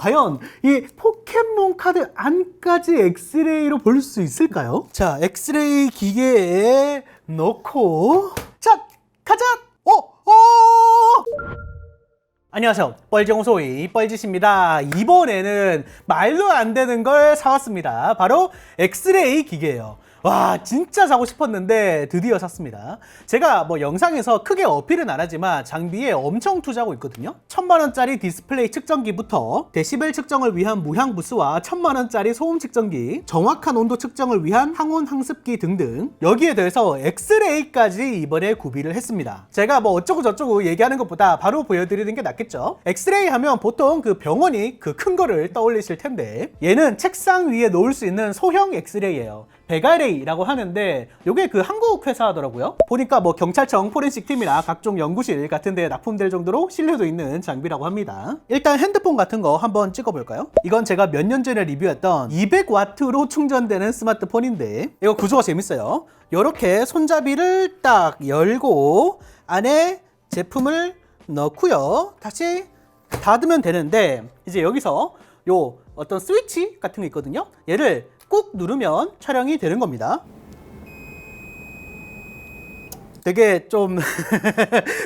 과연 이 포켓몬 카드 안까지 엑스레이로 볼 수 있을까요? 자, 엑스레이 기계에 넣고 자, 가자! 안녕하세요, 뻘정소이 뻘짓입니다. 이번에는 말도 안 되는 걸 사왔습니다. 바로 엑스레이 기계예요. 와, 진짜 사고 싶었는데 드디어 샀습니다. 제가 뭐 영상에서 크게 어필은 안 하지만 장비에 엄청 투자하고 있거든요. 1000만원짜리 디스플레이 측정기부터 데시벨 측정을 위한 무향 부스와 1000만원짜리 소음 측정기, 정확한 온도 측정을 위한 항온 항습기 등등, 여기에 대해서 엑스레이까지 이번에 구비를 했습니다. 제가 뭐 어쩌고 저쩌고 얘기하는 것보다 바로 보여드리는 게 낫겠죠. 엑스레이 하면 보통 그 병원이 그 큰 거를 떠올리실 텐데, 얘는 책상 위에 놓을 수 있는 소형 엑스레이예요. 베가레이라고 하는데 요게 그 한국 회사더라고요. 보니까 뭐 경찰청 포렌식 팀이나 각종 연구실 같은 데 납품될 정도로 신뢰도 있는 장비라고 합니다. 일단 핸드폰 같은 거 한번 찍어볼까요? 이건 제가 몇 년 전에 리뷰했던 200W로 충전되는 스마트폰인데, 이거 구조가 재밌어요. 이렇게 손잡이를 딱 열고 안에 제품을 넣고요, 다시 닫으면 되는데, 이제 여기서 요 어떤 스위치 같은 거 있거든요. 얘를 꾹 누르면 촬영이 되는 겁니다. 되게 좀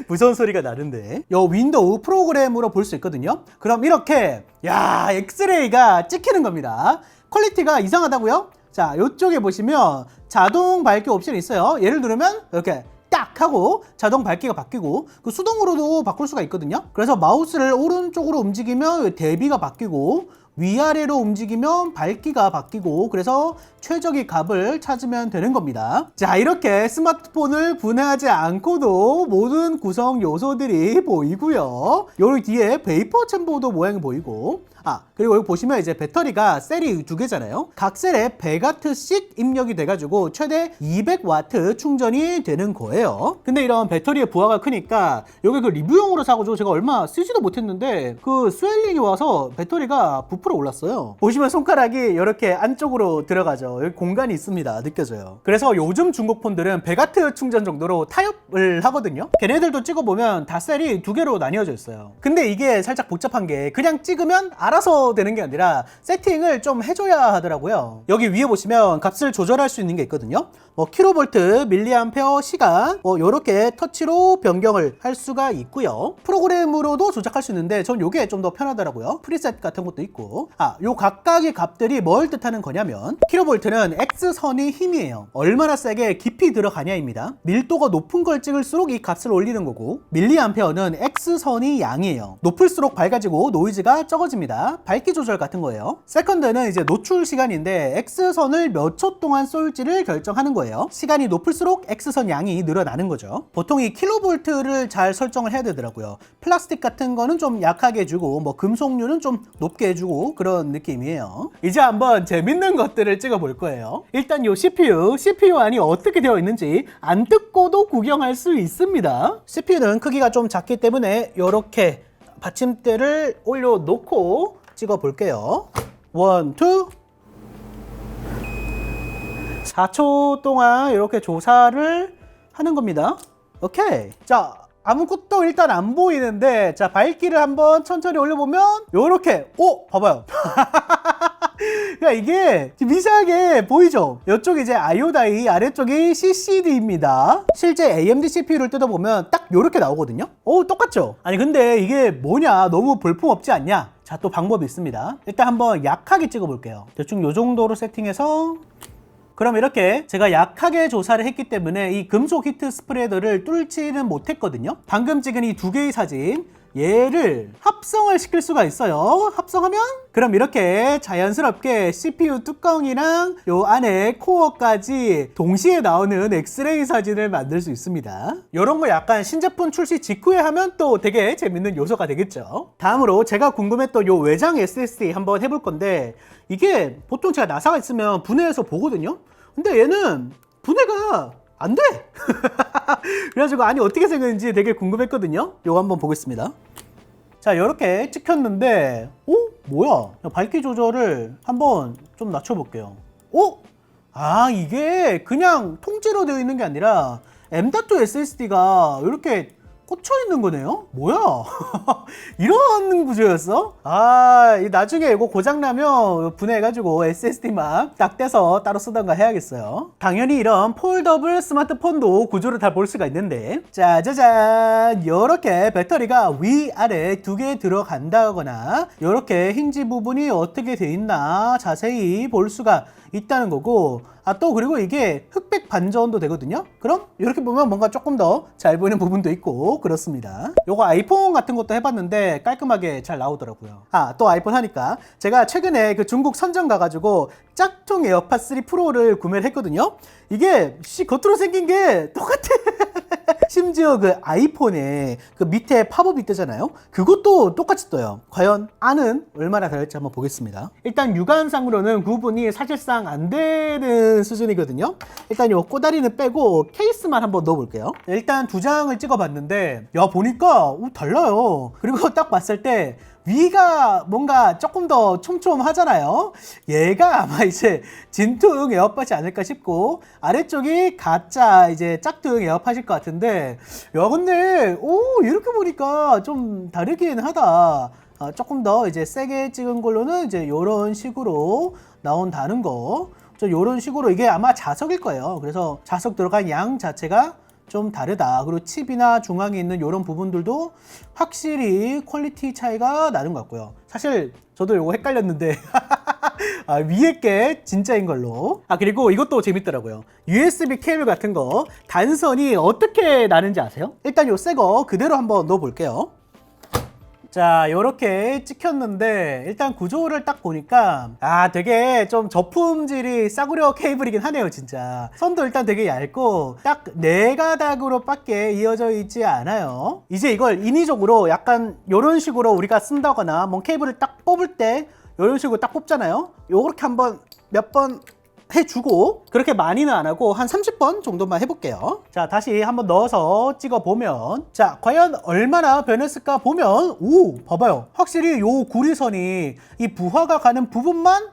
무서운 소리가 나는데, 요 윈도우 프로그램으로 볼 수 있거든요. 그럼 이렇게 엑스레이가 찍히는 겁니다. 퀄리티가 이상하다고요? 자, 요쪽에 보시면 자동 밝기 옵션이 있어요. 얘를 누르면 이렇게 딱 하고 자동 밝기가 바뀌고, 그 수동으로도 바꿀 수가 있거든요. 그래서 마우스를 오른쪽으로 움직이면 대비가 바뀌고, 위아래로 움직이면 밝기가 바뀌고, 그래서 최적의 값을 찾으면 되는 겁니다. 자, 이렇게 스마트폰을 분해하지 않고도 모든 구성 요소들이 보이고요. 여기 뒤에 베이퍼 챔버도 모양이 보이고, 그리고 여기 보시면 이제 배터리가 셀이 두 개잖아요. 각 셀에 100W씩 입력이 돼가지고 최대 200W 충전이 되는 거예요. 근데 이런 배터리의 부하가 크니까 여기 그 리뷰용으로 사가지고 제가 얼마 쓰지도 못했는데 그 스웰링이 와서 배터리가 부풀어 올랐어요. 보시면 손가락이 이렇게 안쪽으로 들어가죠. 여기 공간이 있습니다. 느껴져요. 그래서 요즘 중국폰들은 100W 충전 정도로 타협을 하거든요. 걔네들도 찍어보면 다 셀이 두 개로 나뉘어져 있어요. 근데 이게 살짝 복잡한 게, 그냥 찍으면 알아서 되는 게 아니라 세팅을 좀 해줘야 하더라고요. 여기 위에 보시면 값을 조절할 수 있는 게 있거든요. 뭐 킬로볼트, 밀리암페어, 시간, 뭐 요렇게 터치로 변경을 할 수가 있고요. 프로그램으로도 조작할 수 있는데 전 요게 좀 더 편하더라고요. 프리셋 같은 것도 있고. 요 각각의 값들이 뭘 뜻하는 거냐면, 킬로볼트는 X선이 힘이에요. 얼마나 세게 깊이 들어가냐입니다. 밀도가 높은 걸 찍을수록 이 값을 올리는 거고, 밀리암페어는 X선이 양이에요. 높을수록 밝아지고 노이즈가 적어집니다. 밝기 조절 같은 거예요. 세컨드는 이제 노출 시간인데, X선을 몇 초 동안 쏠지를 결정하는 거예요. 시간이 높을수록 X선 양이 늘어나는 거죠. 보통 이 킬로볼트를 잘 설정을 해야 되더라고요. 플라스틱 같은 거는 좀 약하게 해주고, 뭐 금속류는 좀 높게 해주고, 그런 느낌이에요. 이제 한번 재밌는 것들을 찍어볼 거예요. 일단 요 CPU 안이 어떻게 되어 있는지 안 뜯고도 구경할 수 있습니다. CPU는 크기가 좀 작기 때문에 이렇게 받침대를 올려놓고 찍어볼게요. 1, 2. 4초 동안 이렇게 조사를 하는 겁니다. 오케이. 자, 아무것도 일단 안 보이는데, 자, 밝기를 한번 천천히 올려보면 요렇게, 봐봐요. 그러니까 이게 미세하게 보이죠? 이쪽이 이제 아이오다이, 아래쪽이 CCD입니다. 실제 AMD CPU를 뜯어보면 딱 요렇게 나오거든요. 똑같죠? 아니 근데 이게 뭐냐, 너무 볼품없지 않냐? 자, 또 방법이 있습니다. 일단 한번 약하게 찍어볼게요. 대충 요 정도로 세팅해서, 그럼 이렇게 제가 약하게 조사를 했기 때문에 이 금속 히트 스프레더를 뚫지는 못했거든요. 방금 찍은 이 두 개의 사진, 얘를 합성을 시킬 수가 있어요. 합성하면 그럼 이렇게 자연스럽게 CPU 뚜껑이랑 요 안에 코어까지 동시에 나오는 엑스레이 사진을 만들 수 있습니다. 이런 거 약간 신제품 출시 직후에 하면 또 되게 재밌는 요소가 되겠죠. 다음으로 제가 궁금했던 요 외장 SSD 한번 해볼 건데, 이게 보통 제가 나사가 있으면 분해해서 보거든요. 근데 얘는 분해가 안 돼! 그래가지고 아니 어떻게 생겼는지 되게 궁금했거든요. 요거 한번 보겠습니다. 자, 이렇게 찍혔는데 뭐야? 밝기 조절을 한번 좀 낮춰볼게요. 이게 그냥 통째로 되어 있는 게 아니라 M.2 SSD가 이렇게 꽂혀 있는 거네요? 뭐야? 이런 구조였어? 아, 나중에 이거 고장나면 분해해가지고 SSD만 딱 떼서 따로 쓰던가 해야겠어요. 당연히 이런 폴더블 스마트폰도 구조를 다 볼 수가 있는데, 짜자잔! 이렇게 배터리가 위아래 두 개 들어간다거나 이렇게 힌지 부분이 어떻게 돼 있나 자세히 볼 수가 있다는 거고, 또 그리고 이게 흑백 반전도 되거든요. 그럼 이렇게 보면 뭔가 조금 더 잘 보이는 부분도 있고 그렇습니다. 요거 아이폰 같은 것도 해봤는데 깔끔하게 잘 나오더라고요. 또 아이폰 하니까 제가 최근에 그 중국 선전 가가지고 짝퉁 에어팟 3 프로를 구매를 했거든요. 이게 겉으로 생긴 게 똑같아. 심지어 그 아이폰에 그 밑에 팝업이 뜨잖아요. 그것도 똑같이 떠요. 과연 안은 얼마나 다를지 한번 보겠습니다. 일단 육안상으로는 구분이 사실상 안 되는 수준이거든요. 일단 요 꼬다리는 빼고 케이스만 한번 넣어볼게요. 일단 두 장을 찍어봤는데 야 보니까 달라요. 그리고 딱 봤을 때 위가 뭔가 조금 더 촘촘하잖아요. 얘가 아마 이제 진퉁 에어팟이 아닐까 싶고, 아래쪽이 가짜 이제 짝퉁 에어팟일 것 같은데, 야 근데 이렇게 보니까 좀 다르긴 하다. 조금 더 이제 세게 찍은 걸로는 이제 요런 식으로 나온다는 거. 요런 식으로 이게 아마 자석일 거예요. 그래서 자석 들어간 양 자체가 좀 다르다. 그리고 칩이나 중앙에 있는 이런 부분들도 확실히 퀄리티 차이가 나는 것 같고요. 사실 저도 이거 헷갈렸는데 위에 게 진짜인 걸로. 그리고 이것도 재밌더라고요. USB 케이블 같은 거 단선이 어떻게 나는지 아세요? 일단 요 새 거 그대로 한번 넣어 볼게요. 자, 요렇게 찍혔는데 일단 구조를 딱 보니까 되게 좀 저품질이 싸구려 케이블이긴 하네요. 진짜 선도 일단 되게 얇고 딱 4가닥으로 밖에 이어져 있지 않아요. 이제 이걸 인위적으로 약간 요런 식으로 우리가 쓴다거나 뭐 케이블을 딱 뽑을 때 요런 식으로 딱 뽑잖아요. 요렇게 한번 몇 번 해주고, 그렇게 많이는 안 하고 한 30번 정도만 해볼게요. 자, 다시 한번 넣어서 찍어보면, 자, 과연 얼마나 변했을까 보면, 봐봐요. 확실히 요 구리선이 이 부하가 가는 부분만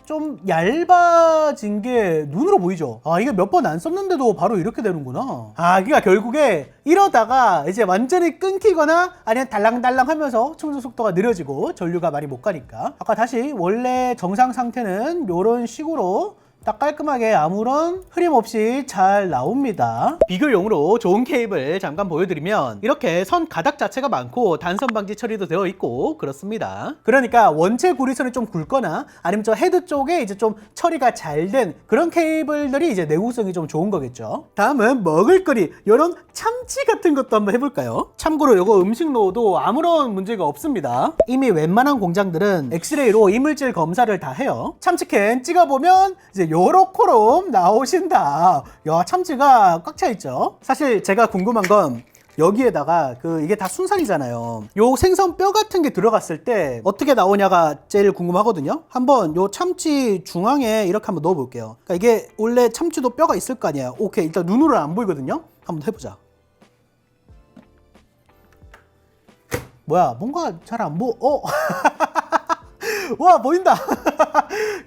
좀 얇아진 게 눈으로 보이죠. 이게 몇 번 안 썼는데도 바로 이렇게 되는구나. 그러니까 결국에 이러다가 이제 완전히 끊기거나 아니면 달랑달랑 하면서 충전 속도가 느려지고 전류가 많이 못 가니까, 아까 다시 원래 정상 상태는 이런 식으로 딱 깔끔하게 아무런 흐림 없이 잘 나옵니다. 비교용으로 좋은 케이블 잠깐 보여드리면 이렇게 선 가닥 자체가 많고 단선 방지 처리도 되어 있고 그렇습니다. 그러니까 원체 구리선이 좀 굵거나 아니면 저 헤드 쪽에 이제 좀 처리가 잘 된 그런 케이블들이 이제 내구성이 좀 좋은 거겠죠. 다음은 먹을거리, 이런 참치 같은 것도 한번 해볼까요? 참고로 이거 음식 넣어도 아무런 문제가 없습니다. 이미 웬만한 공장들은 엑스레이로 이물질 검사를 다 해요. 참치캔 찍어보면 이제 요렇게롬 나오신다. 야, 참치가 꽉 차 있죠. 사실 제가 궁금한 건 여기에다가 이게 다 순살이잖아요. 요 생선 뼈 같은 게 들어갔을 때 어떻게 나오냐가 제일 궁금하거든요. 한번 요 참치 중앙에 이렇게 한번 넣어 볼게요. 그러니까 이게 원래 참치도 뼈가 있을 거 아니에요. 오케이, 일단 눈으로는 안 보이거든요. 한번 해보자. 뭐야, 뭔가 잘 안 와, 보인다.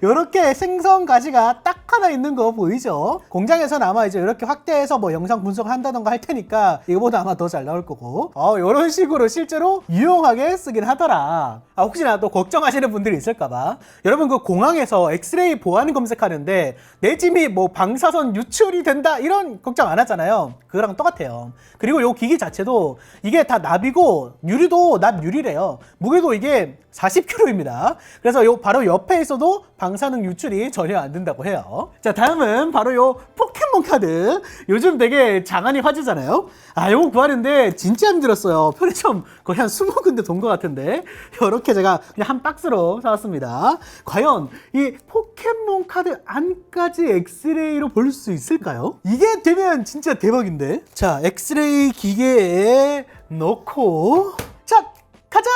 이렇게 생선 가지가 딱 하나 있는 거 보이죠? 공장에서는 아마 이제 이렇게 확대해서 뭐 영상 분석한다던가 할 테니까 이거보다 아마 더 잘 나올 거고, 이런 식으로 실제로 유용하게 쓰긴 하더라. 혹시나 또 걱정하시는 분들이 있을까봐, 여러분 그 공항에서 엑스레이 보안 검색하는데 내 짐이 뭐 방사선 유출이 된다 이런 걱정 안 하잖아요. 그거랑 똑같아요. 그리고 요 기기 자체도 이게 다 납이고 유리도 납 유리래요. 무게도 이게 40kg입니다. 그래서 바로 옆에 있어도 방사능 유출이 전혀 안 된다고 해요. 자, 다음은 바로 요 포켓몬 카드. 요즘 되게 장안이 화제잖아요. 요거 구하는데 진짜 힘들었어요. 편의점 거의 한 20군데 돈 것 같은데 이렇게 제가 그냥 한 박스로 사왔습니다. 과연 이 포켓몬 카드 안까지 엑스레이로 볼 수 있을까요? 이게 되면 진짜 대박인데. 자, 엑스레이 기계에 넣고, 자, 가자.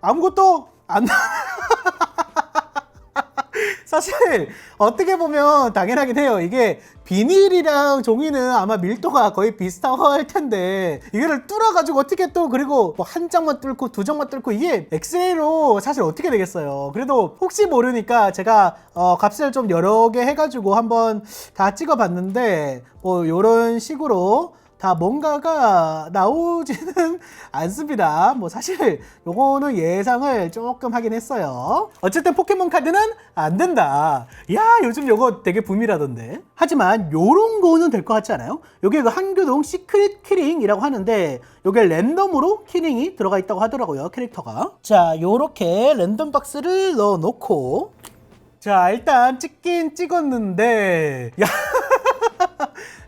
아무것도 안 사실 어떻게 보면 당연하긴 해요. 이게 비닐이랑 종이는 아마 밀도가 거의 비슷하고 할 텐데 이거를 뚫어가지고 어떻게 또, 그리고 뭐 한 장만 뚫고 두 장만 뚫고 이게 엑스레이로 사실 어떻게 되겠어요. 그래도 혹시 모르니까 제가 값을 좀 여러 개 해가지고 한번 다 찍어봤는데 뭐 요런 식으로 다 뭔가가 나오지는 않습니다. 뭐 사실 요거는 예상을 조금 하긴 했어요. 어쨌든 포켓몬 카드는 안 된다. 야, 요즘 요거 되게 붐이라던데. 하지만 요런 거는 될 것 같지 않아요? 요게 그 한교동 시크릿 키링이라고 하는데 요게 랜덤으로 키링이 들어가 있다고 하더라고요, 캐릭터가. 자, 요렇게 랜덤 박스를 넣어 놓고, 자, 일단 찍긴 찍었는데, 야,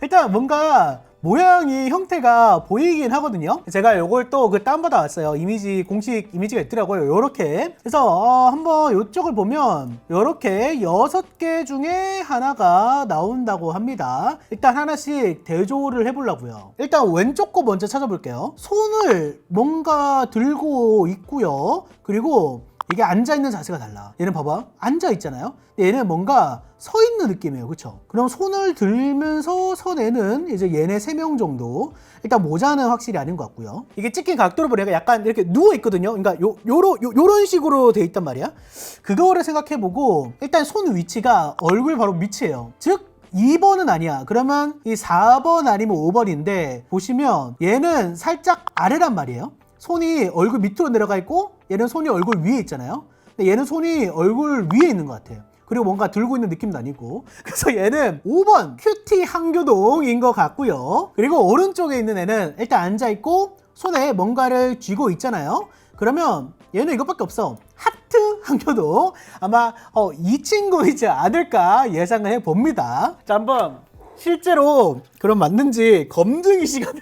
일단 뭔가 모양이 형태가 보이긴 하거든요. 제가 요걸 또 그 다운받아 왔어요. 이미지, 공식 이미지가 있더라고요. 요렇게. 그래서 한번 요쪽을 보면 요렇게 6개 중에 하나가 나온다고 합니다. 일단 하나씩 대조를 해보려고요. 일단 왼쪽 거 먼저 찾아볼게요. 손을 뭔가 들고 있고요. 그리고 이게 앉아있는 자세가 달라. 얘는 봐봐, 앉아있잖아요. 얘는 뭔가 서있는 느낌이에요. 그쵸? 그럼 손을 들면서 서내는 이제 얘네 3명 정도. 일단 모자는 확실히 아닌 것 같고요. 이게 찍힌 각도를 보니까 약간 이렇게 누워있거든요. 그러니까 요런 식으로 돼 있단 말이야. 그거를 생각해보고 일단 손 위치가 얼굴 바로 밑이에요. 즉 2번은 아니야. 그러면 이 4번 아니면 5번인데 보시면 얘는 살짝 아래란 말이에요. 손이 얼굴 밑으로 내려가 있고 얘는 손이 얼굴 위에 있잖아요. 근데 얘는 손이 얼굴 위에 있는 것 같아요. 그리고 뭔가 들고 있는 느낌도 아니고. 그래서 얘는 5번 큐티 한교동인 것 같고요. 그리고 오른쪽에 있는 애는 일단 앉아있고 손에 뭔가를 쥐고 있잖아요. 그러면 얘는 이것밖에 없어. 하트 한교동. 아마 이 친구이지 않을까 예상을 해봅니다. 자, 한번 실제로 그럼 맞는지 검증 시간을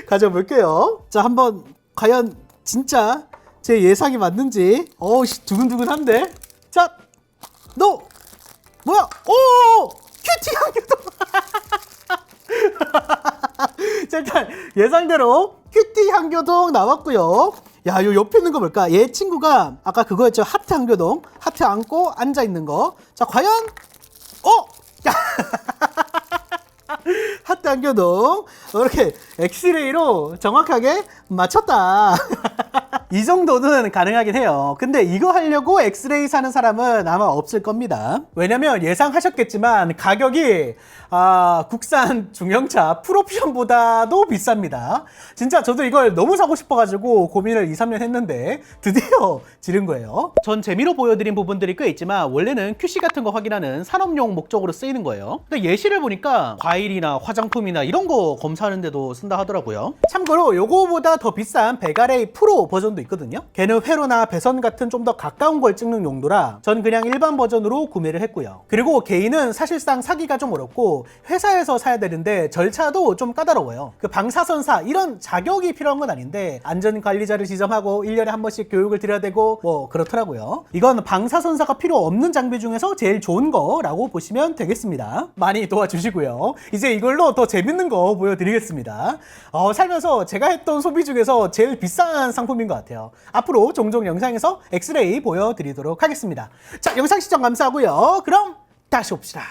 가져볼게요. 자, 한번 과연 진짜 제 예상이 맞는지. 두근두근한데. 자, 너 뭐야? 오, 큐티 한교동. 자, 일단 예상대로 큐티 한교동 나왔고요. 야, 요 옆에 있는 거 뭘까? 얘 친구가 아까 그거였죠. 하트 한교동. 하트 안고 앉아 있는 거. 자, 과연 야. 하트 한교동. 이렇게 엑스레이로 정확하게 맞췄다. 이 정도는 가능하긴 해요. 근데 이거 하려고 엑스레이 사는 사람은 아마 없을 겁니다. 왜냐면 예상하셨겠지만 가격이 국산 중형차 풀옵션보다도 비쌉니다. 진짜 저도 이걸 너무 사고 싶어가지고 고민을 2-3년 했는데 드디어 지른 거예요. 전 재미로 보여드린 부분들이 꽤 있지만 원래는 QC 같은 거 확인하는 산업용 목적으로 쓰이는 거예요. 근데 예시를 보니까 과일이나 화장품이나 이런 거 검사하는데도 쓴다 하더라고요. 참고로 요거보다 더 비싼 베가레이 프로 버전도 있거든요. 걔는 회로나 배선 같은 좀 더 가까운 걸 찍는 용도라 전 그냥 일반 버전으로 구매를 했고요. 그리고 개인은 사실상 사기가 좀 어렵고 회사에서 사야 되는데 절차도 좀 까다로워요. 그 방사선사 이런 자격이 필요한 건 아닌데 안전관리자를 지정하고 1년에 한 번씩 교육을 드려야 되고 뭐 그렇더라고요. 이건 방사선사가 필요 없는 장비 중에서 제일 좋은 거라고 보시면 되겠습니다. 많이 도와주시고요. 이제 이걸로 더 재밌는 거 보여드리겠습니다. 살면서 제가 했던 소비 중에서 제일 비싼 상품인 것 같아요. 앞으로 종종 영상에서 엑스레이 보여드리도록 하겠습니다. 자, 영상 시청 감사하고요. 그럼 다시 봅시다.